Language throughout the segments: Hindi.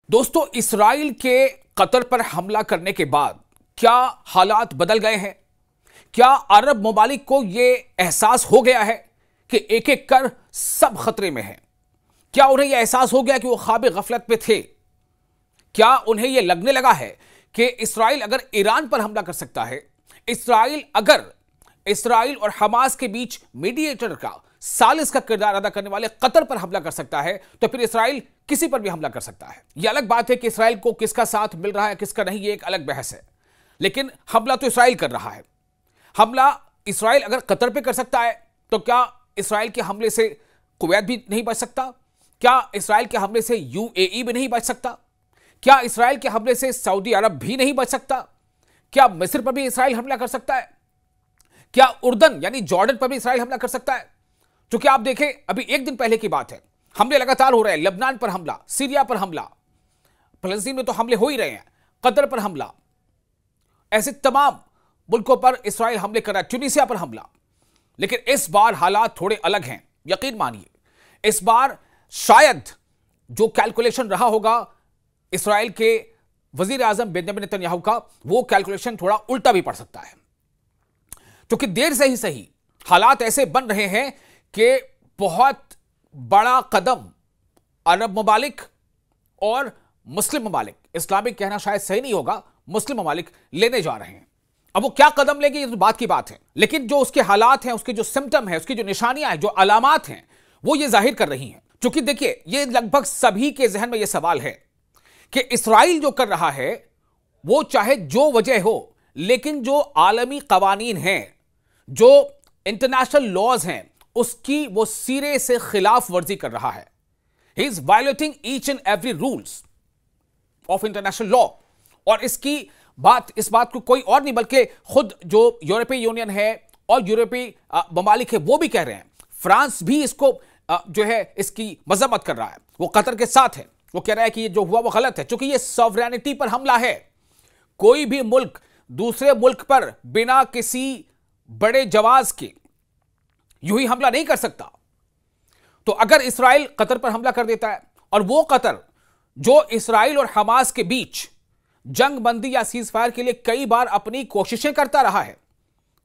दोस्तों, इस्राइल के कतर पर हमला करने के बाद क्या हालात बदल गए हैं? क्या अरब ममालिक को यह एहसास हो गया है कि एक एक कर सब खतरे में हैं? क्या उन्हें यह एहसास हो गया कि वो ख्वाब गफलत में थे? क्या उन्हें यह लगने लगा है कि इस्राइल अगर ईरान पर हमला कर सकता है, इस्राइल और हमास के बीच मीडिएटर का, सालिस का किरदार अदा करने वाले कतर पर हमला कर सकता है, तो फिर इस्राइल किसी पर भी हमला कर सकता है। यह अलग बात है कि इस्राइल को किसका साथ मिल रहा है, किसका नहीं, यह एक अलग बहस है। लेकिन हमला तो इस्राइल कर रहा है। हमला इस्राइल अगर कतर पे कर सकता है, तो क्या इस्राइल के हमले से कुवैत भी नहीं बच सकता? क्या इस्राइल के हमले से यूएई भी नहीं बच सकता? क्या इस्राइल के हमले से सऊदी अरब भी नहीं बच सकता? क्या मिस्र पर भी इस्राइल हमला कर सकता है? क्या उर्दन यानी जॉर्डन पर भी इस्राइल हमला कर सकता है? क्योंकि आप देखें, अभी एक दिन पहले की बात है, हमले लगातार हो रहे हैं। लेबनान पर हमला, सीरिया पर हमला, फलस्तीन में तो हमले हो ही रहे हैं, कतर पर हमला, ऐसे तमाम मुल्कों पर इस्राइल हमले कर रहा है, ट्यूनीसिया पर हमला। लेकिन इस बार हालात थोड़े अलग हैं, यकीन मानिए। इस बार शायद जो कैलकुलेशन रहा होगा इस्राइल के वजीर आजम बेंजामिन नेतन्याहू का, वो कैलकुलेशन थोड़ा उल्टा भी पड़ सकता है। क्योंकि देर से ही सही हालात ऐसे बन रहे हैं कि बहुत बड़ा कदम अरब ममालिक और मुस्लिम ममालिक, इस्लामिक कहना शायद सही नहीं होगा, मुस्लिम ममालिक लेने जा रहे हैं। अब वो क्या कदम लेंगे, ये तो बात की बात है। लेकिन जो उसके हालात हैं, उसके जो सिम्टम है, उसकी जो निशानियां हैं, जो अलामात हैं, वो ये जाहिर कर रही हैं। क्योंकि देखिए, ये लगभग सभी के जहन में ये सवाल है कि इस्राइल जो कर रहा है, वो चाहे जो वजह हो, लेकिन जो आलमी कवानीन हैं, जो इंटरनेशनल लॉज हैं, उसकी वो सिरे से खिलाफ वर्जी कर रहा है। He is violating each and every rules of international law. और इस बात को कोई और नहीं बल्कि खुद जो यूरोपीय यूनियन है और यूरोपीय ममालिक है, वो भी कह रहे हैं। फ्रांस भी इसको जो है इसकी मजम्मत कर रहा है, वो कतर के साथ है। वो कह रहा है कि ये जो हुआ वो गलत है, क्योंकि ये सॉवरेनिटी पर हमला है। कोई भी मुल्क दूसरे मुल्क पर बिना किसी बड़े जवाज के यूं ही हमला नहीं कर सकता। तो अगर इस्राइल कतर पर हमला कर देता है, और वो कतर जो इस्राइल और हमास के बीच जंग बंदी या सीज फायर के लिए कई बार अपनी कोशिशें करता रहा है,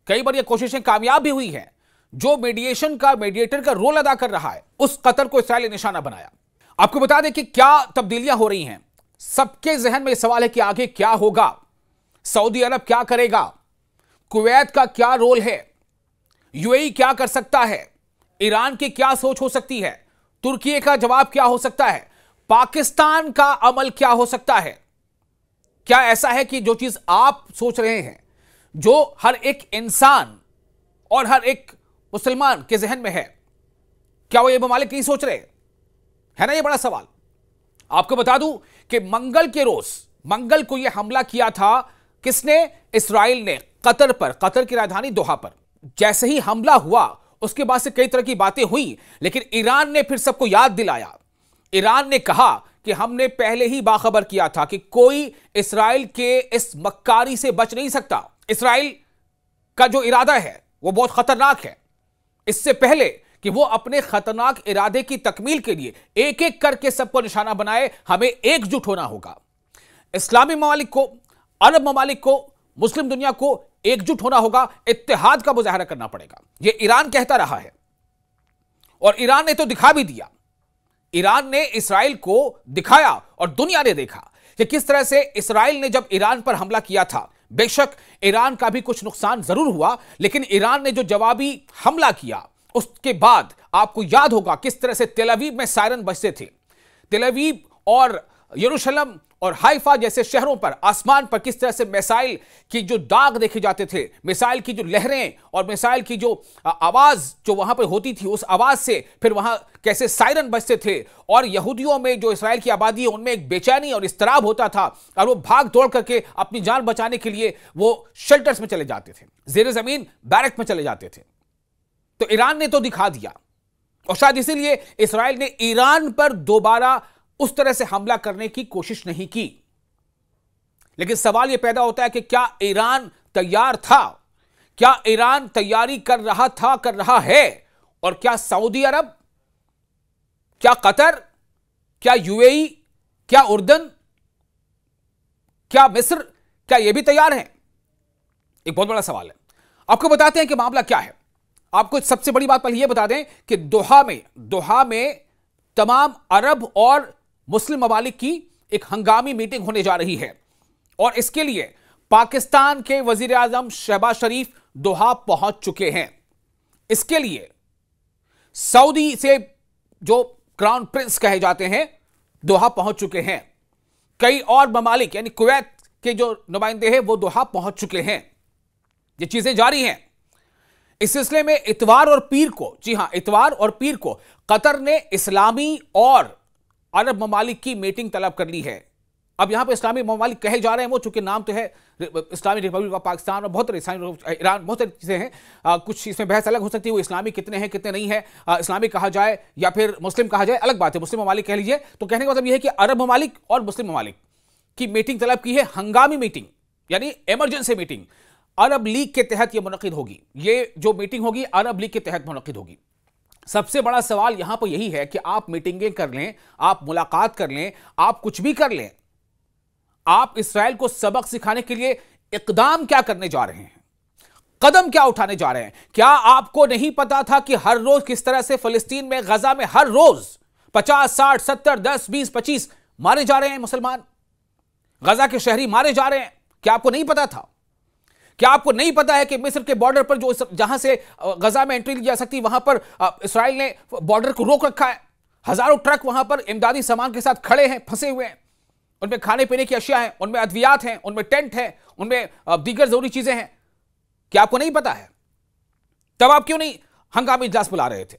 कई बार ये कोशिशें कामयाब भी हुई हैं, जो मीडिएटर का रोल अदा कर रहा है, उस कतर को इस्राइल ने निशाना बनाया। आपको बता दें कि क्या तब्दीलियां हो रही हैं। सबके जहन में यह सवाल है कि आगे क्या होगा, सऊदी अरब क्या करेगा, कुवैत का क्या रोल है, यूएई क्या कर सकता है, ईरान की क्या सोच हो सकती है, तुर्की का जवाब क्या हो सकता है, पाकिस्तान का अमल क्या हो सकता है। क्या ऐसा है कि जो चीज आप सोच रहे हैं, जो हर एक इंसान और हर एक मुसलमान के जहन में है, क्या वो ये ममालिक नहीं सोच रहे? है ना ये बड़ा सवाल। आपको बता दूं कि मंगल के रोज, मंगल को यह हमला किया था किसने? इस्राइल ने कतर पर, कतर की राजधानी दोहा पर। जैसे ही हमला हुआ, उसके बाद से कई तरह की बातें हुई, लेकिन ईरान ने फिर सबको याद दिलाया। ईरान ने कहा कि हमने पहले ही बाखबर किया था कि कोई इस्राइल के इस मक्कारी से बच नहीं सकता। इस्राइल का जो इरादा है वो बहुत खतरनाक है। इससे पहले कि वो अपने खतरनाक इरादे की तकमील के लिए एक एक करके सबको निशाना बनाए, हमें एकजुट होना होगा। इस्लामी ममालिक को, अरब ममालिक को, मुस्लिम दुनिया को एकजुट होना होगा, इत्तेहाद का मुजाहरा करना पड़ेगा। यह ईरान कहता रहा है, और ईरान ने तो दिखा भी दिया। ईरान ने इस्राइल को दिखाया और दुनिया ने देखा कि किस तरह से इस्राइल ने जब ईरान पर हमला किया था, बेशक ईरान का भी कुछ नुकसान जरूर हुआ, लेकिन ईरान ने जो जवाबी हमला किया, उसके बाद आपको याद होगा किस तरह से तेल अवीव में सायरन बजते थे। तेल अवीव और यरूशलेम और हाइफा जैसे शहरों पर, आसमान पर किस तरह से मिसाइल की जो दाग देखे जाते थे, मिसाइल की जो लहरें और मिसाइल की जो आवाज जो वहां पर होती थी, उस आवाज से फिर वहां कैसे सायरन बजते थे। और यहूदियों में, जो इस्राइल की आबादी है, उनमें एक बेचैनी और इस्तराब होता था, और वो भाग दौड़ करके अपनी जान बचाने के लिए वो शेल्टर्स में चले जाते थे, जेर जमीन बैरक में चले जाते थे। तो ईरान ने तो दिखा दिया, और शायद इसीलिए इस्राइल ने ईरान पर दोबारा उस तरह से हमला करने की कोशिश नहीं की। लेकिन सवाल यह पैदा होता है कि क्या ईरान तैयार था? क्या ईरान तैयारी कर रहा था, कर रहा है? और क्या सऊदी अरब, क्या कतर, क्या यूएई, क्या उर्दन, क्या मिस्र, क्या यह भी तैयार है? एक बहुत बड़ा सवाल है। आपको बताते हैं कि मामला क्या है। आपको सबसे बड़ी बात पहले यह बता दें कि दोहा में तमाम अरब और मुस्लिम ममालिक की एक हंगामी मीटिंग होने जा रही है और इसके लिए पाकिस्तान के वजीर आजम शहबाज शरीफ दोहा पहुंच चुके हैं। इसके लिए सऊदी से जो क्राउन प्रिंस कहे जाते हैं दोहा पहुंच चुके हैं। कई और ममालिक यानी कुवैत के जो नुमाइंदे हैं वो दोहा पहुंच चुके हैं। ये चीजें जारी हैं। इस सिलसिले में इतवार और पीर को, जी हां, इतवार और पीर को कतर ने इस्लामी और अरब ममालिक की मीटिंग तलब कर ली है। अब यहां पे इस्लामी ममालिक कहे जा रहे हैं वो, चूंकि नाम तो है इस्लामी रिपब्लिक ऑफ पाकिस्तान और बहुत ईरान, बहुत सारी चीजें हैं। कुछ इसमें बहस अलग हो सकती है, वो इस्लामी कितने हैं कितने नहीं है, इस्लामी कहा जाए या फिर मुस्लिम कहा जाए, अलग बात है। मुस्लिम ममालिक कह लीजिए। तो कहने का मतलब यह है कि अरब ममालिक और मुस्लिम ममालिक की मीटिंग तलब की है, हंगामी मीटिंग यानी इमरजेंसी मीटिंग। अरब लीग के तहत यह मुनक्किद होगी। ये जो मीटिंग होगी अरब लीग के तहत मुनक्किद होगी। सबसे बड़ा सवाल यहां पर यही है कि आप मीटिंगें कर लें, आप मुलाकात कर लें, आप कुछ भी कर लें, आप इस्राएल को सबक सिखाने के लिए इकदाम क्या करने जा रहे हैं, कदम क्या उठाने जा रहे हैं? क्या आपको नहीं पता था कि हर रोज किस तरह से फिलिस्तीन में, गजा में हर रोज 50, 60, 70, 10, 20, 25 मारे जा रहे हैं मुसलमान, गजा के शहरी मारे जा रहे हैं? क्या आपको नहीं पता था? क्या आपको नहीं पता है कि मिस्र के बॉर्डर पर जो जहां से गजा में एंट्री ली जा सकती, वहां पर इस्राएल ने बॉर्डर को रोक रखा है। हजारों ट्रक वहां पर इमदादी सामान के साथ खड़े हैं, फंसे हुए हैं। उनमें खाने पीने की अशिया हैं, उनमें अद्वियात हैं, उनमें टेंट है, उनमें दीगर जरूरी चीजें हैं। क्या आपको नहीं पता है? तब आप क्यों नहीं हंगामी इजलास बुला रहे थे?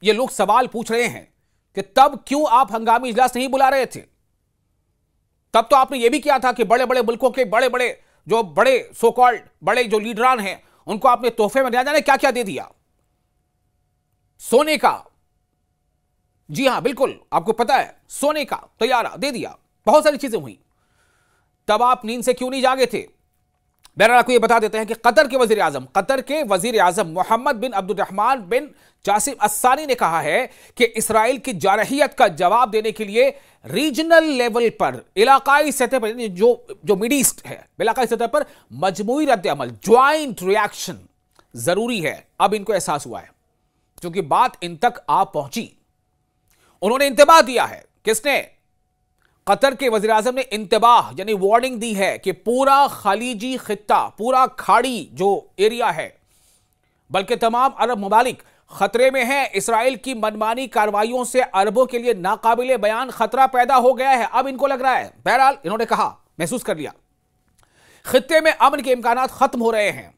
ये लोग सवाल पूछ रहे हैं कि तब क्यों आप हंगामी इजलास नहीं बुला रहे थे? तब तो आपने यह भी किया था कि बड़े बड़े मुल्कों के बड़े बड़े जो बड़े सो कॉल्ड बड़े जो लीडरान हैं उनको आपने तोहफे में जाने क्या क्या दे दिया, सोने का, जी हां बिल्कुल आपको पता है, सोने का तैयारा दे दिया, बहुत सारी चीजें हुई। तब आप नींद से क्यों नहीं जागे थे? बहरहाल आपको यह बता देते हैं कि कतर के वजीर आजम मोहम्मद बिन अब्दुर्रहमान बिन जासिम अस्सानी ने कहा है कि इस्राएल की जारहियत का जवाब देने के लिए रीजनल लेवल पर, इलाकाई सतह पर, जो मिड ईस्ट है, इलाकाई सतह पर मजमूई रद्द-ए-अमल, ज्वाइंट रिएक्शन जरूरी है। अब इनको एहसास हुआ है क्योंकि बात इन तक आ पहुंची। उन्होंने इंतबाह दिया है। किसने? कतर के वज़ीर आज़म ने इंतबाह यानी वार्निंग दी है कि पूरा खलीजी खित्ता, पूरा खाड़ी जो एरिया है, बल्कि तमाम अरब ममालिक खतरे में है। इस्राएल की मनमानी कार्रवाइयों से अरबों के लिए नाकाबिले बयान खतरा पैदा हो गया है। अब इनको लग रहा है, बहरहाल इन्होंने कहा, महसूस कर लिया, खित्ते में अमन के इम्कानात खत्म हो रहे हैं।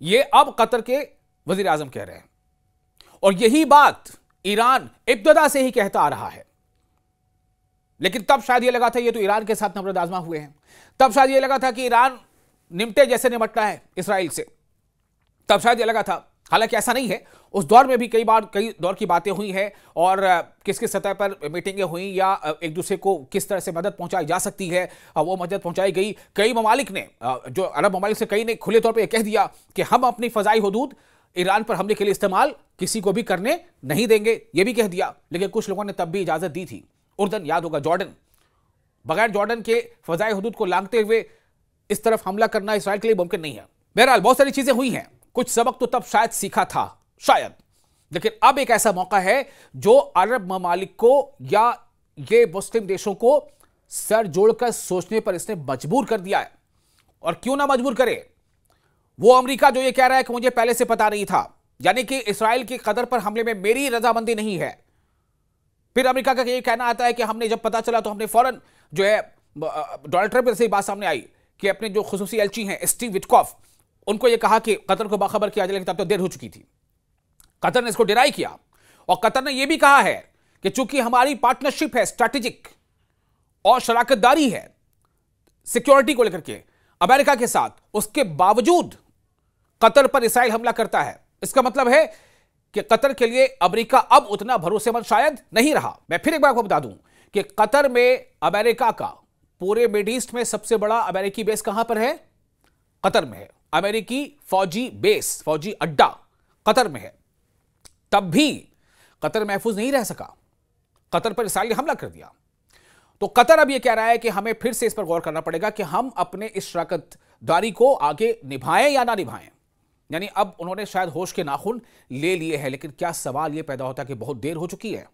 यह अब कतर के वज़ीर आज़म कह रहे हैं और यही बात ईरान इब्तदा से ही कहता आ रहा है। लेकिन तब शायद यह लगा था ये तो ईरान के साथ नबरद आजमा हुए हैं, तब शायद यह लगा था कि ईरान निमटे जैसे निमटना है इस्राएल से, तब शायद यह लगा था। हालांकि ऐसा नहीं है। उस दौर में भी कई दौर की बातें हुई हैं और किस किस सतह पर मीटिंगें हुई या एक दूसरे को किस तरह से मदद पहुंचाई जा सकती है, वो मदद पहुंचाई गई। कई ममालिक ने, जो अरब ममालिक से कई ने खुले तौर पर यह कह दिया कि हम अपनी फजाई हुदूद ईरान पर हमले के लिए इस्तेमाल किसी को भी करने नहीं देंगे, यह भी कह दिया। लेकिन कुछ लोगों ने तब भी इजाजत दी थी। उर्दन, याद होगा, जॉर्डन, बगैर जॉर्डन के फजाई हुदूद को लांघते हुए इस तरफ हमला करना इसराइल के लिए मुमकिन नहीं है। बहरहाल बहुत सारी चीजें हुई हैं। कुछ सबक तो तब शायद सीखा था, शायद, लेकिन अब एक ऐसा मौका है जो अरब ममालिक को या ये मुस्लिम देशों को सर जोड़कर सोचने पर इसने मजबूर कर दिया है। और क्यों ना मजबूर करे? वो अमेरिका जो ये कह रहा है कि मुझे पहले से पता नहीं था, यानी कि इसराइल की कतर पर हमले में मेरी रजामंदी नहीं है। फिर अमेरिका का ये कहना आता है कि हमने जब पता चला तो हमने फौरन जो है डोनाल्ड ट्रंप से बात सामने आई कि अपने जो खुसूसी एलची हैं स्टीव विटकॉफ, उनको यह कहा कि कतर को बाखबर किया जाए, लेकिन तब तो देर हो चुकी थी। कतर ने इसको डिनाई किया और कतर ने यह भी कहा है कि चूंकि हमारी पार्टनरशिप है, स्ट्रैटेजिक और शराकतदारी है सिक्योरिटी को लेकर के अमेरिका के साथ, उसके बावजूद कतर पर इसराइल हमला करता है। इसका मतलब है कि कतर के लिए अमेरिका अब उतना भरोसेमंद शायद नहीं रहा। मैं फिर एक बार आपको बता दूं कि कतर में अमेरिका का पूरे मिड ईस्ट में सबसे बड़ा अमेरिकी बेस कहां पर है? कतर में है। अमेरिकी फौजी बेस, फौजी अड्डा कतर में है। तब भी कतर महफूज नहीं रह सका। कतर पर इसराइल ने हमला कर दिया। तो कतर अब यह कह रहा है कि हमें फिर से इस पर गौर करना पड़ेगा कि हम अपने इस शराकतदारी को आगे निभाएं या ना निभाएं। यानी अब उन्होंने शायद होश के नाखून ले लिए हैं, लेकिन क्या सवाल यह पैदा होता है कि बहुत देर हो चुकी है?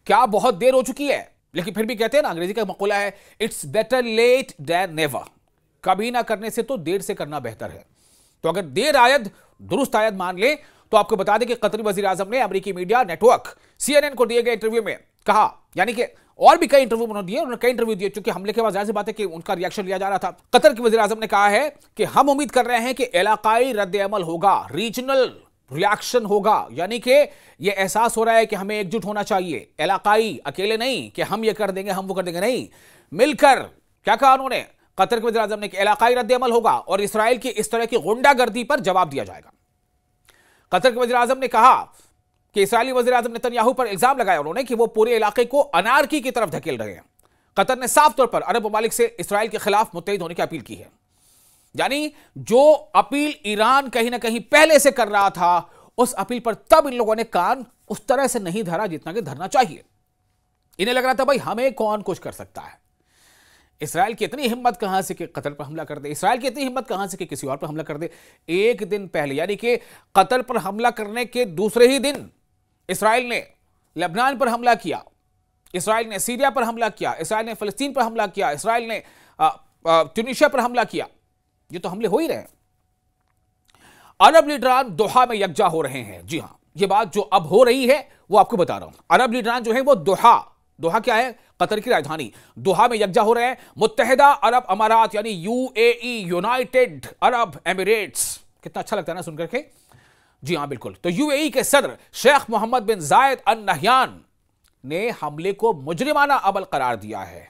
क्या बहुत देर हो चुकी है? लेकिन फिर भी कहते हैं ना, अंग्रेजी का मकूला है, it's better late than never. कभी ना करने से तो देर से करना बेहतर है। तो अगर देर आयद दुरुस्त आयद मान ले, तो आपको बता दें कि कतरी वजीर आजम ने अमेरिकी मीडिया नेटवर्क CNN को दिए गए इंटरव्यू में कहा, यानी कि और भी कई इंटरव्यू उन्होंने कई इंटरव्यू दिए, चूंकि हमले के बाद जाहिर सी बात है कि उनका रिएक्शन लिया जा रहा था। कतर के वजीर आजम ने कहा है कि हम उम्मीद कर रहे हैं कि इलाकाई रद्द अमल होगा, रीजनल रिएक्शन होगा, यानी कि यह एहसास हो रहा है कि हमें एकजुट होना चाहिए, इलाकाई, अकेले नहीं कि हम ये कर देंगे हम वो कर देंगे, नहीं, मिलकर। क्या कहा उन्होंने? कतर के वज़ीर आज़म ने कि इलाकाई रद्द अमल होगा और इसराइल की इस तरह की गुंडागर्दी पर जवाब दिया जाएगा। कतर के वज़ीर आज़म ने कहा कि इसराइली वज़ीर आज़म नेतन्याहू पर इल्जाम लगाया उन्होंने कि वो पूरे इलाके को अनारकी की तरफ धकेल रहे हैं। कतर ने साफ तौर पर अरब ममालिक से इसराइल के खिलाफ मुत्तहिद होने की अपील की है। यानी जो अपील ईरान कहीं ना कहीं पहले से कर रहा था, उस अपील पर तब इन लोगों ने कान उस तरह से नहीं धरा जितना कि धरना चाहिए। इन्हें लग रहा था भाई हमें कौन कुछ कर सकता है। इसराइल की इतनी हिम्मत कहां से कि कतर पर हमला कर दे, इसराइल की इतनी हिम्मत कहां से कि किसी और पर हमला कर दे। एक दिन पहले यानी कि कतर पर हमला करने के दूसरे ही दिन इसराइल ने लेबनान पर हमला किया, इसराइल ने सीरिया पर हमला किया, इसराइल ने फिलिस्तीन पर हमला किया, इसराइल ने ट्यूनीशिया पर हमला किया। ये तो हमले हो ही रहे हैं। अरब लीडरान दोहा में यकजा हो रहे हैं। जी हां, ये बात जो अब हो रही है वो आपको बता रहा हूं। अरब लीडरान जो है वो दोहा क्या है? कतर की राजधानी दोहा में यकजा हो रहे हैं। मुत्तहिदा अरब अमारात यानी UAE, यूनाइटेड अरब एमिरेट्स। कितना अच्छा लगता है ना सुनकर के। जी हां बिल्कुल। तो UAE के सदर शेख मोहम्मद बिन जायद अल नहयान ने हमले को मुजरिमाना अमल करार दिया है।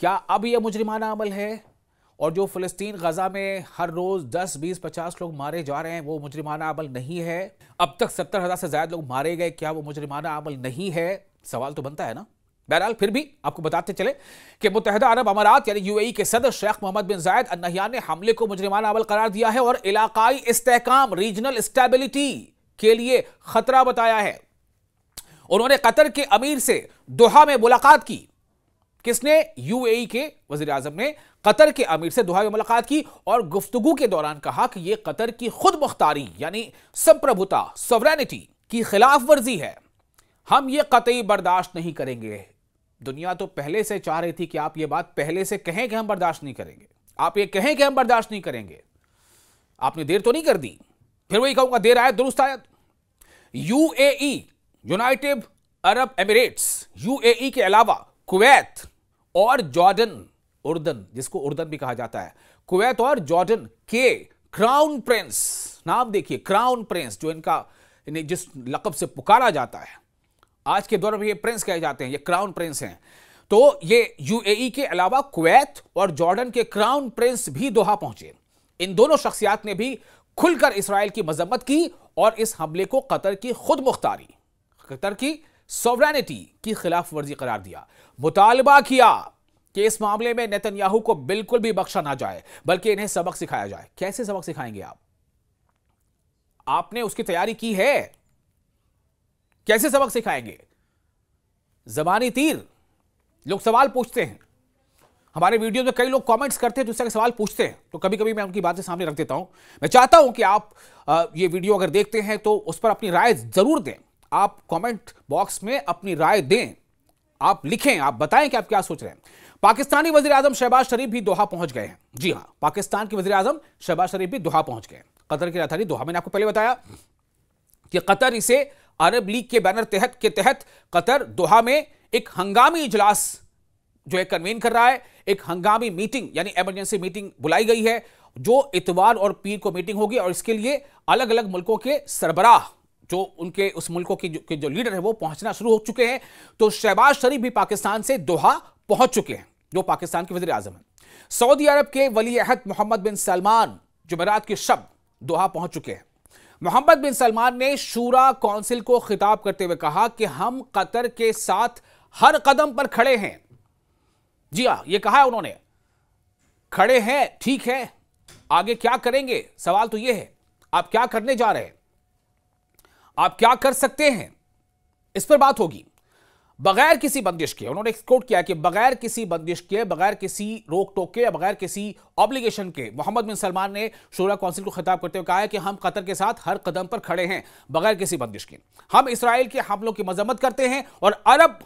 क्या अब यह मुजरिमाना अमल है? और जो फिलिस्तीन गजा में हर रोज 10, 20, 50 लोग मारे जा रहे हैं वो मुजरिमाना अमल नहीं है? अब तक 70,000 से ज्यादा लोग मारे गए, क्या वो मुजरिमाना अमल नहीं है? सवाल तो बनता है ना। बहरहाल फिर भी आपको बताते चले कि मुत्तहिदा अरब अमारात यानी UAE के सदर शेख मोहम्मद बिन जायद अल नहयान ने हमले को मुजरिमाना अमल करार दिया है और इलाकाई इस्तेहकाम, रीजनल स्टेबिलिटी के लिए खतरा बताया है। उन्होंने कतर के अमीर से दोहा में मुलाकात की। किसने? UAE के वजीर आजम ने कतर के अमीर से दोहा में मुलाकात की और गुफ्तगू के दौरान कहा कि यह कतर की खुद मुख्तारी यानी संप्रभुता, सॉवरेनिटी की खिलाफ वर्जी है। हम ये कतई बर्दाश्त नहीं करेंगे। दुनिया तो पहले से चाह रही थी कि आप ये बात पहले से कहें कि हम बर्दाश्त नहीं करेंगे, आप ये कहें कि हम बर्दाश्त नहीं करेंगे। आपने देर तो नहीं कर दी। फिर वही कहूंगा, देर आयत दुरुस्त आयत। UAE, United Arab Emirates, UAE के अलावा कुवैत और जॉर्डन, उर्दन जिसको उर्दन भी कहा जाता है, कुवैत और जॉर्डन के क्राउन प्रिंस, नाम देखिए क्राउन प्रिंस, जो इन्हें जिस लक़ब से पुकारा जाता है आज के दौर में, ये प्रिंस कहे जाते हैं, ये क्राउन प्रिंस हैं। तो ये UAE के अलावा कुवैत और जॉर्डन के क्राउन प्रिंस भी दोहा पहुंचे। इन दोनों शख्सियात ने भी खुलकर इसराइल की मजम्मत की और इस हमले को कतर की खुद मुख्तारी, कतर की सॉवरेनिटी की खिलाफ वर्जी करार दिया। मुतालबा किया कि इस मामले में नेतन्याहू को बिल्कुल भी बख्शा ना जाए, बल्कि इन्हें सबक सिखाया जाए। कैसे सबक सिखाएंगे आप? आपने उसकी तैयारी की है? कैसे सबक सिखाएंगे? ज़बानी तीर। लोग सवाल पूछते हैं, हमारे वीडियो में कई लोग कमेंट्स करते हैं, दूसरे के सवाल पूछते हैं, तो कभी कभी मैं उनकी बातें सामने रख देता हूं। मैं चाहता हूं कि आप ये वीडियो अगर देखते हैं तो उस पर अपनी राय जरूर दें। आप कमेंट बॉक्स में अपनी राय दें, आप लिखें, आप बताएं कि आप क्या सोच रहे हैं। पाकिस्तानी वजीर आजम शहबाज शरीफ भी दोहा पहुंच गए हैं। जी हां, पाकिस्तान के वजीर आजम शहबाज शरीफ भी दोहा पहुंच गए। कतर की राजधानी दोहा, मैंने आपको पहले बताया कि कतर इसे अरब लीग के बैनर के तहत कतर दोहा में एक हंगामी इजलास जो है कन्वीन कर रहा है। एक हंगामी मीटिंग यानी इमरजेंसी मीटिंग बुलाई गई है, जो इतवार और पीर को मीटिंग होगी और इसके लिए अलग अलग मुल्कों के सरबराह, जो उनके उस मुल्कों के जो लीडर है वो पहुंचना शुरू हो चुके हैं। तो शहबाज शरीफ भी पाकिस्तान से दोहा पहुंच चुके हैं, जो पाकिस्तान के वजीर आजम हैं। सऊदी अरब के वली अहद मोहम्मद बिन सलमान जुमेरात के शब दोहा पहुंच चुके हैं। मोहम्मद बिन सलमान ने शूरा काउंसिल को खिताब करते हुए कहा कि हम कतर के साथ हर कदम पर खड़े हैं। जी हां, यह कहा है उन्होंने, खड़े हैं, ठीक है, आगे क्या करेंगे? सवाल तो यह है, आप क्या करने जा रहे हैं, आप क्या कर सकते हैं, इस पर बात होगी। बगैर किसी बंदिश के, उन्होंने कोट किया कि बगैर किसी बंदिश के, बगैर किसी रोक टोक के, बगैर किसी ऑब्लिगेशन के, मोहम्मद बिन सलमान ने शूरा काउंसिल को खिताब करते हुए कहा है कि हम कतर के साथ हर कदम पर खड़े हैं बगैर किसी बंदिश के। हम इसराइल के हमलों की मजम्मत करते हैं और अरब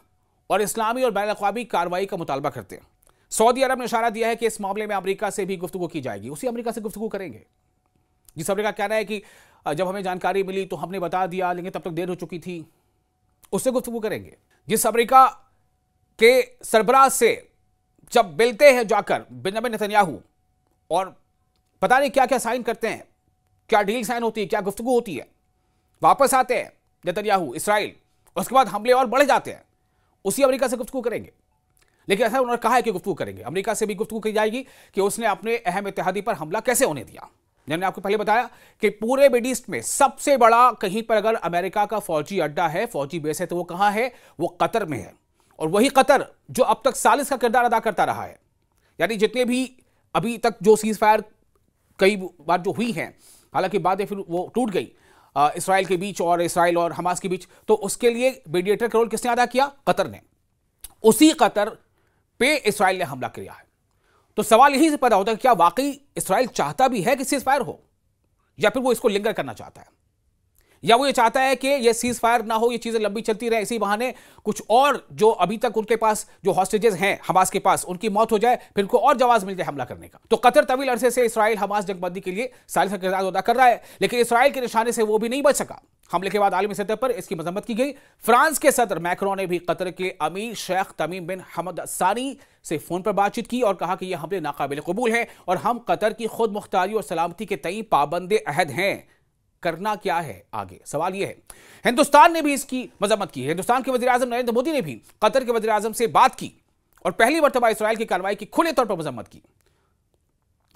और इस्लामी और बैन अक़वामी कार्रवाई का मुतालबा करते हैं। सऊदी अरब ने इशारा दिया है कि इस मामले में अमेरिका से भी गुफ्तगू की जाएगी। उसी अमेरिका से गुफ्तगू करेंगे जिस अमेरिका का कहना है कि जब हमें जानकारी मिली तो हमने बता दिया, लेकिन तब तक देर हो चुकी थी, उससे गुफ्तगू करेंगे। जिस अमेरिका के सरबराह से जब मिलते हैं जाकर बेंजामिन नेतन्याहू और पता नहीं क्या क्या साइन करते हैं, क्या डील साइन होती है, क्या गुफ्तगू होती है, वापस आते हैं नेतन्याहू इस्राइल, उसके बाद हमले और बढ़ जाते हैं, उसी अमेरिका से गुफ्तगू करेंगे। लेकिन ऐसा उन्होंने कहा है कि गुफ्तगू करेंगे। अमेरिका से भी गुफ्तगू की जाएगी कि उसने अपने अहम इत्तेहादी पर हमला कैसे होने दिया। मैंने आपको पहले बताया कि पूरे मिड ईस्ट में सबसे बड़ा कहीं पर अगर अमेरिका का फौजी अड्डा है, फौजी बेस है, तो वो कहां है? वो कतर में है। और वही कतर जो अब तक सालिस का किरदार अदा करता रहा है। यानी जितने भी अभी तक जो सीज फायर कई बार जो हुई हैं, हालांकि बाद फिर वो टूट गई इसराइल के बीच और इसराइल और हमास के बीच, तो उसके लिए मीडिएटर का रोल किसने अदा किया? कतर ने। उसी कतर पे इसराइल ने हमला किया है। तो सवाल यही से पैदा होता है कि क्या वाकई इसराइल चाहता भी है कि सीज फायर हो, या फिर वो इसको लिंगर करना चाहता है, या वो ये चाहता है कि ये सीज फायर ना हो, ये चीजें लंबी चलती रहे, इसी बहाने कुछ और जो अभी तक उनके पास जो हॉस्टेजेस हैं हमास के पास, उनकी मौत हो जाए, फिर उनको और जवाब मिल जाए हमला करने का। तो कतर तवील अरसे से इसराइल हमास जंगबंदी के लिए सालिस का किरदार अदा कर रहा है, लेकिन इसराइल के निशाने से वो भी नहीं बच सका। हमले के बाद आलमी सतह पर इसकी मजम्मत की गई। फ्रांस के सदर मैक्रोन ने भी कतर के अमीर शेख तमीम बिन हमद सानी से फोन पर बातचीत की और कहा कि यह हमले नाकाबिल कबूल हैं और हम कतर की खुद मुख्तारी और सलामती के तई पाबंदे अहद हैं। करना क्या है आगे? सवाल यह है। हिंदुस्तान ने भी इसकी मजम्मत की। हिंदुस्तान के वजीर आजम नरेंद्र मोदी ने भी कतर के वजीर आजम से बात की और पहली मर्तबा इसराइल की कार्रवाई की खुले तौर पर मजम्मत की।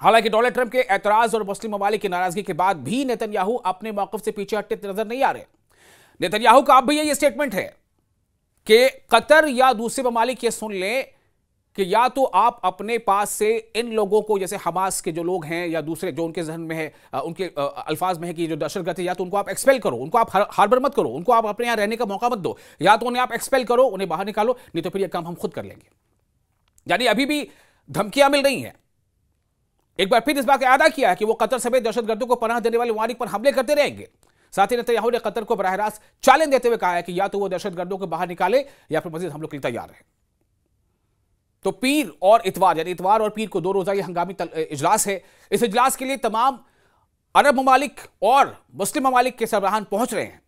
हालांकि डोनाल्ड ट्रंप के ऐतराज और मुस्लिम ममालिक की नाराजगी के बाद भी नेतन्याहू अपने मौकफ से पीछे हटते नजर नहीं आ रहे। नेतन्याहू का अब भी यह स्टेटमेंट है कि कतर या दूसरे ममालिक ये सुन लें कि या तो आप अपने पास से इन लोगों को, जैसे हमास के जो लोग हैं या दूसरे जो उनके जहन में है, उनके अल्फाज में है कि जो दहशतगर्द है, या तो उनको आप एक्सपेल करो, उनको आप हार्बर मत करो, उनको आप अपने यहां रहने का मौका मत दो, या तो उन्हें आप एक्सपेल करो, उन्हें बाहर निकालो, नहीं तो फिर यह काम हम खुद कर लेंगे। यानी अभी भी धमकियां मिल रही हैं। एक बार फिर इस बात का अदा किया है कि वो कतर समेत दहशतगर्दों को पनाह देने वाले ममालिक पर हमले करते रहेंगे। साथ ही नेतन्याहू ने कतर को बराह रास्त चैलेंज देते हुए कहा है कि या तो वो दहशतगर्दों को बाहर निकाले या फिर मजीद हमलों के लिए तैयार है। तो पीर और इतवार, यानी इतवार और पीर को 2 रोजा हंगामी इजलास है। इस इजलास के लिए तमाम अरब ममालिक और मुस्लिम ममालिक के सरबराहान पहुंच रहे हैं।